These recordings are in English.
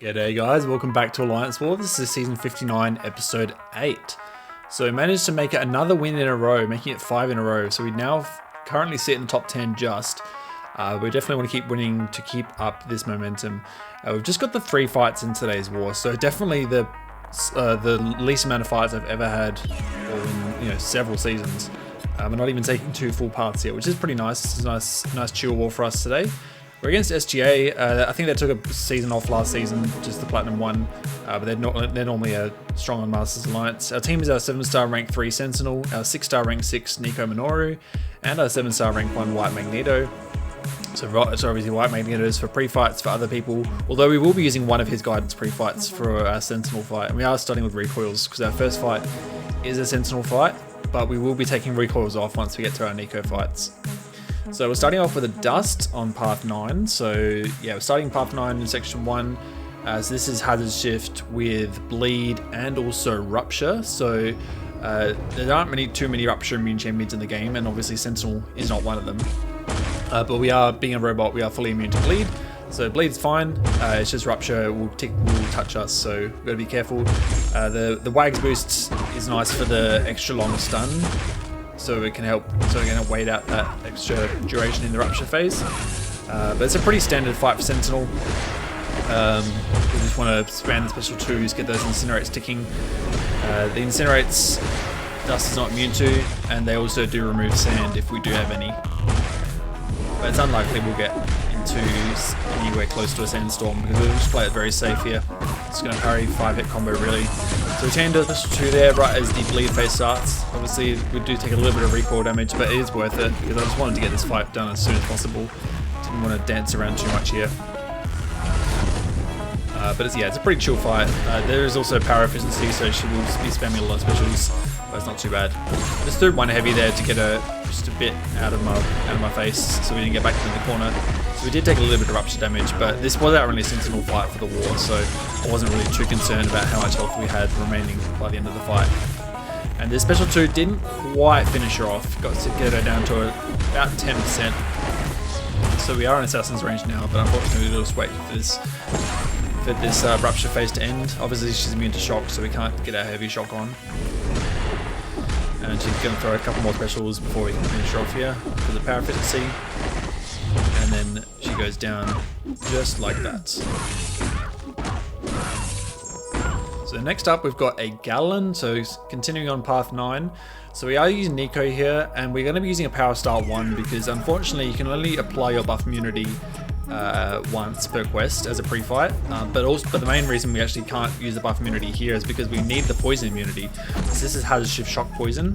G'day guys, welcome back to Alliance War. This is season 59, episode 8. So we managed to make it another win in a row, making it 5 in a row. So we now currently sit in the top 10 just. We definitely want to keep winning to keep up this momentum. We've just got the 3 fights in today's war, so definitely the least amount of fights I've ever had in several seasons. We're not even taking 2 full parts here, which is pretty nice. This is a nice chill war for us today. We're against SGA. I think they took a season off last season, just the Platinum one, but they're normally strong on Masters Alliance. Our team is our 7-star rank 3 Sentinel, our 6-star rank 6 Nico Minoru, and our 7-star rank 1 White Magneto. So obviously White Magneto is for pre-fights for other people, although we will be using one of his guidance pre-fights for our Sentinel fight. And we are starting with recoils because our first fight is a Sentinel fight, but we will be taking recoils off once we get to our Nico fights. So we're starting off with a Dust on Path 9. So yeah, we're starting Path 9 in Section 1. So this is Hazard Shift with Bleed and also Rupture. So there aren't too many Rupture immune champions in the game, and obviously Sentinel is not one of them. But we are, being a robot, we are fully immune to Bleed. So Bleed's fine, it's just Rupture will touch us, so we've got to be careful. The Wags boost is nice for the extra long stun. So it can help wait out that extra duration in the Rupture phase. But it's a pretty standard fight for Sentinel. We just want to spam the special 2s, get those Incinerates ticking. The Incinerates Dust is not immune to, and they also do remove sand if we do have any. But it's unlikely we'll get into anywhere close to a sandstorm because we'll just play it very safe here. It's going to parry 5-hit combo really. So we change the special 2 there right as the bleed phase starts. Obviously we do take a little bit of recoil damage, but it is worth it because I just wanted to get this fight done as soon as possible. Didn't want to dance around too much here. But it's a pretty chill fight. There is also power efficiency, so she will be spamming a lot of specials, but it's not too bad. Just threw 1 heavy there to get her just a bit out of my face, so we didn't get back into the corner. So we did take a little bit of Rupture damage, but this was our only Sentinel fight for the war, so I wasn't really too concerned about how much health we had remaining by the end of the fight. And this special 2 didn't quite finish her off, got to get her down to about 10%. So we are in Assassin's range now, but unfortunately we'll just wait for this Rupture phase to end. Obviously she's immune to shock, so we can't get our heavy shock on. And she's going to throw a couple more specials before we can finish her off here for the power efficiency. And then she goes down just like that. So next up we've got a Galan, so continuing on Path 9. So we are using Nico here, and we're going to be using a Power Star 1 because unfortunately you can only apply your buff immunity once per quest as a pre-fight, but the main reason we actually can't use the buff immunity here is because we need the poison immunity. So this is Hazard Shift Shock Poison.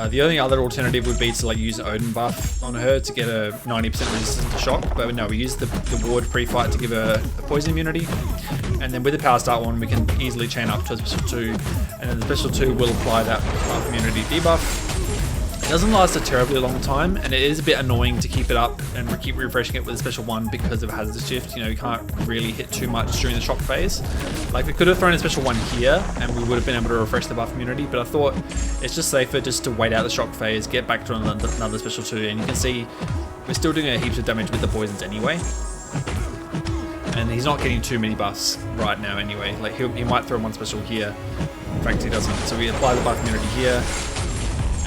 The only other alternative would be to use an Odin buff on her to get a 90% resistance to shock, but no, we use the ward pre-fight to give her a poison immunity, and then with the Power Start 1 we can easily chain up to a special 2, and then the special 2 will apply that buff immunity debuff. It doesn't last a terribly long time, and it is a bit annoying to keep it up and keep refreshing it with a special 1 because of Hazard Shift. You can't really hit too much during the shock phase. We could have thrown a special 1 here and we would have been able to refresh the buff immunity, but I thought it's just safer just to wait out the shock phase, get back to another special 2, and you can see we're still doing a heaps of damage with the poisons anyway. And he's not getting too many buffs right now anyway. He might throw 1 special here. In fact, he doesn't. So we apply the buff immunity here.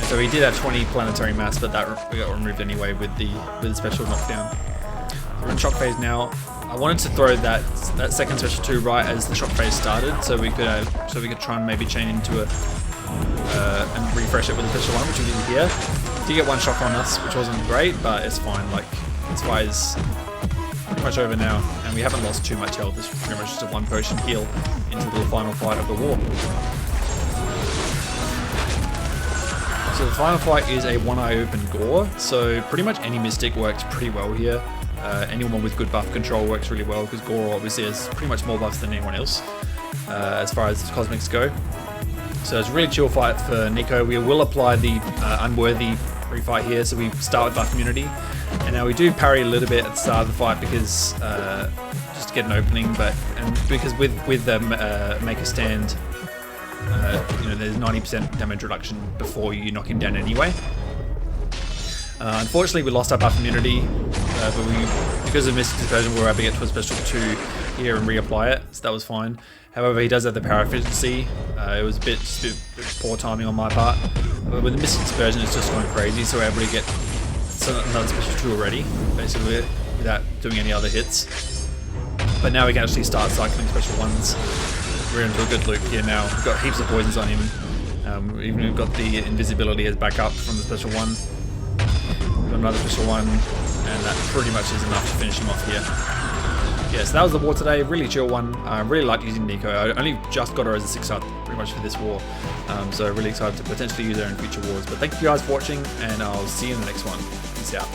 So he did have 20 planetary mass, but that we got removed anyway with the special knockdown. We're in shock phase now. I wanted to throw that second special 2 right as the shock phase started, so we could try and maybe chain into it and refresh it with a special 1, which we did here. Did get 1 shock on us, which wasn't great, but it's fine. This fight is pretty much over now, and we haven't lost too much health. It's pretty much just a 1 potion heal into the final fight of the war. So the final fight is a 1-eye open Gorr, so pretty much any Mystic works pretty well here. Anyone with good buff control works really well because Gorr obviously has pretty much more buffs than anyone else as far as cosmics go. So it's a really chill fight for Nico. We will apply the unworthy pre-fight here, so we start with buff immunity. And now we do parry a little bit at the start of the fight because just to get an opening, and because with the make a stand, there's 90% damage reduction before you knock him down anyway. Unfortunately, we lost our buff immunity, but because of Mystic Dispersion, we were able to get to a special 2 here and reapply it, so that was fine. However, he does have the power efficiency. It was just a bit poor timing on my part. But with the Mystic Dispersion, it's just going crazy, so we're able to get another special 2 already, basically, without doing any other hits. But now we can actually start cycling special 1s. We're into a good loop here now. We've got heaps of poisons on him. Even we've got the invisibility as backup from the special 1. We've got another special 1, and that pretty much is enough to finish him off here. Yeah, so that was the war today. Really chill one. I really like using Nico. I only just got her as a 6-star pretty much for this war. So really excited to potentially use her in future wars. But thank you guys for watching, and I'll see you in the next one. Peace out.